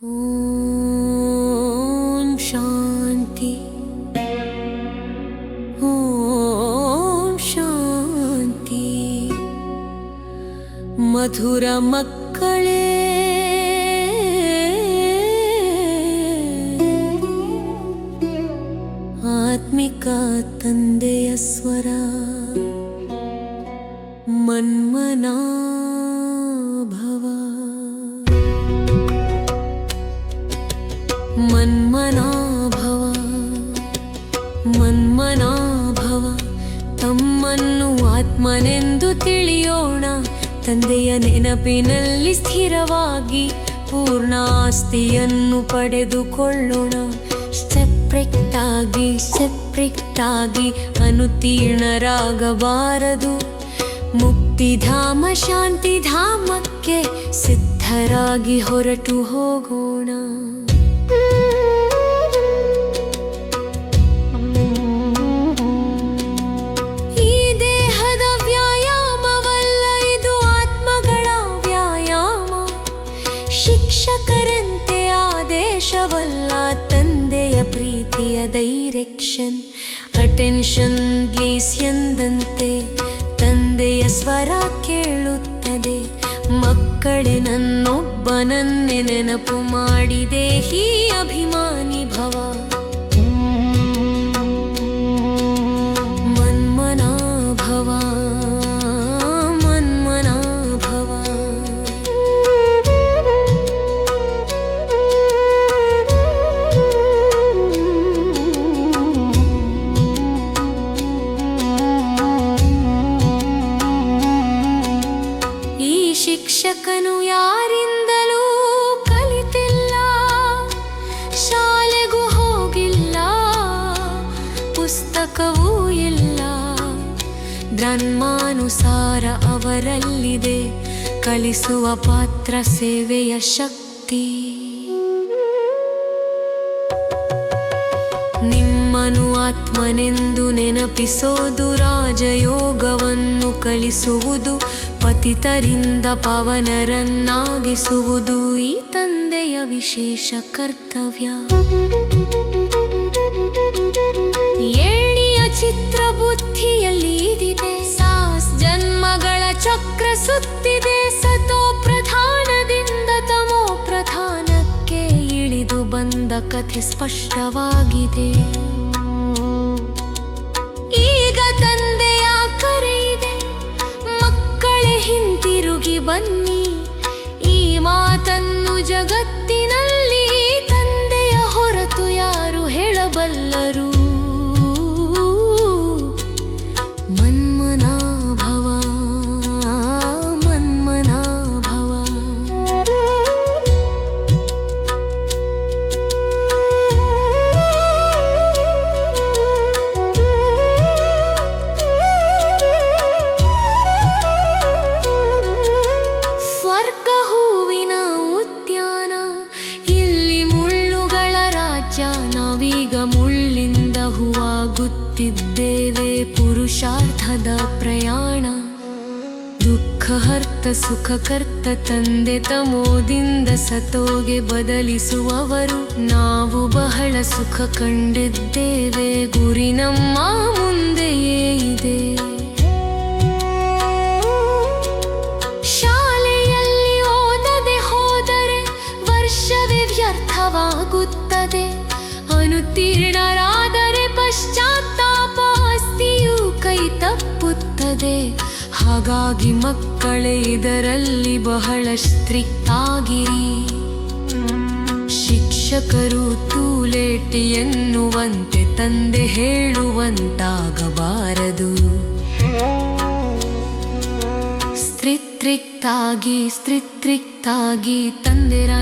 ಓಂ ಶಾಂತಿ. ಓಂ ಶಾಂತಿ. ಮಧುರ ಮಕ್ಕಳೇ, ಆತ್ಮಿಕ ತಂದೆಯ ಸ್ವರ ಮನ್ಮನಾ ಭವ. ಮನ್ಮನಾ ಭವ, ಮನ್ಮನಾ ಭವ. ತಮ್ಮನ್ನು ಆತ್ಮನೆಂದು ತಿಳಿಯೋಣ, ತಂದೆಯ ನೆನಪಿನಲ್ಲಿ ಸ್ಥಿರವಾಗಿ ಪೂರ್ಣ ಆಸ್ತಿಯನ್ನು ಪಡೆದುಕೊಳ್ಳೋಣ. ಸೆಪ್ರೇಟ್ ಆಗಿ ಅನುತ್ತೀರ್ಣರಾಗಬಾರದು. ಮುಕ್ತಿಧಾಮ ಶಾಂತಿಧಾಮಕ್ಕೆ ಸಿದ್ಧರಾಗಿ ಹೊರಟು ಹೋಗೋಣ. ಈ ದೇಹದ ವ್ಯಾಯಾಮವಲ್ಲ, ಇದು ಆತ್ಮಗಳ ವ್ಯಾಯಾಮ. ಶಿಕ್ಷಕರಂತೆ ಆದೇಶವಲ್ಲ, ತಂದೆಯ ಪ್ರೀತಿಯ ಡೈರೆಕ್ಷನ್. ಅಟೆನ್ಷನ್ ಪ್ಲೀಸ್ ಎಂದಂತೆ ತಂದೆಯ ಸ್ವರ ಕೇಳುತ್ತದೆ. ಮಕ್ಕಳೇ, ನನ್ನೊಬ್ಬನನ್ನೇ ನೆನಪು ಮಾಡಿದೆ ಹೀ ಅಭಿಮಾನಿ ಭವ. ಮನ್ಮನಾ ಭವ, ಮನ್ಮನಾ ಭವ. ಈ ಶಿಕ್ಷಕನು ಯಾರಿಂದಲೂ ಕಲಿತಿಲ್ಲ, ಶಾಲೆಗೂ ಹೋಗಿಲ್ಲ, ಪುಸ್ತಕವೂ ಇಲ್ಲ. ಧರ್ಮಾನುಸಾರ ಅವರಲ್ಲಿದೆ ಕಲಿಸುವ ಪಾತ್ರ, ಸೇವೆಯ ಶಕ್ತಿ. ನಿಮ್ಮನು ಆತ್ಮನೆಂದು ನೆನಪಿಸೋದು, ರಾಜಯೋಗವನ್ನು ಕಲಿಸುವುದು, ಪತಿತರಿಂದ ಪಾವನರನ್ನಾಗಿಸುವುದು ಈ ತಂದೆಯ ವಿಶೇಷ ಕರ್ತವ್ಯ. ಏಣಿಯ ಚಿತ್ರ ಬುದ್ಧಿಯಲ್ಲಿ ಇದಿದೆ, ಜನ್ಮಗಳ ಚಕ್ರ ಸುತ್ತಿದೆ. ಸತೋ ಪ್ರಧಾನದಿಂದ ತಮೋ ಪ್ರಧಾನಕ್ಕೆ ಇಳಿದು ಬಂದ ಕಥೆ ಸ್ಪಷ್ಟವಾಗಿದೆ. ಈಗ ತಂದೆಯ ಕರೆಯಿದೆ, ಮಕ್ಕಳೇ ಹಿಂತಿರುಗಿ ಬನ್ನಿ. ಈ ಮಾತನ್ನು ಜಗತ್ತಿನಲ್ಲಿ ತಂದೆಯ ಹೊರತು ಯಾರು ಹೇಳಬಲ್ಲರು? ಮನ್ಮನಾ ಭವ, ಮನ್ಮನಾ ಭವ. ಸ್ವರ್ಗ ಹೂವಿನ ಉದ್ಯಾನ, ಇಲ್ಲಿ ಮುಳ್ಳುಗಳ ರಾಜ್ಯ. ನಾವೀಗ ಮುಳ್ಳಿಂದ ಹೂವಾಗುತ್ತಿದ್ದೇವೆ, ಪುರುಷಾರ್ಥದ ಪ್ರಯಾಣ. ದುಃಖಹರ್ತ ಸುಖಕರ್ತ ತಂದೆ ತಮೋದಿಂದ ಸತೋಗೆ ಬದಲಿಸುವವರು. ನಾವು ಬಹಳ ಸುಖ ಕಂಡಿದ್ದೇವೆ, ಗುರಿ ನಮ್ಮ ಮುಂದೆಯೇ ಇದೆ. ಶಾಲೆಯಲ್ಲಿ ಓದದೆ ಹೋದರೆ ವರ್ಷವೇ ವ್ಯರ್ಥವಾಗುತ್ತದೆ. ಅನುತ್ತೀರ್ಣರಾದರೆ ಪಶ್ಚಾತ್ತಾಪ, ಆಸ್ತಿಯು ಕೈ ತಪ್ಪುತ್ತದೆ. ಹಾಗಾಗಿ ಮಕ್ಕಳೇ, ಇದರಲ್ಲಿ ಬಹಳ ಸ್ಟ್ರಿಕ್ಟ್ ಆಗಿರಿ. ಶಿಕ್ಷಕರು ತೂಲೇಟಿ ಎನ್ನುವಂತೆ ತಂದೆ ಹೇಳುವಂತಾಗಬಾರದು. ಸ್ಟ್ರಿಕ್ಟ್ ಆಗಿ ತಂದೆರ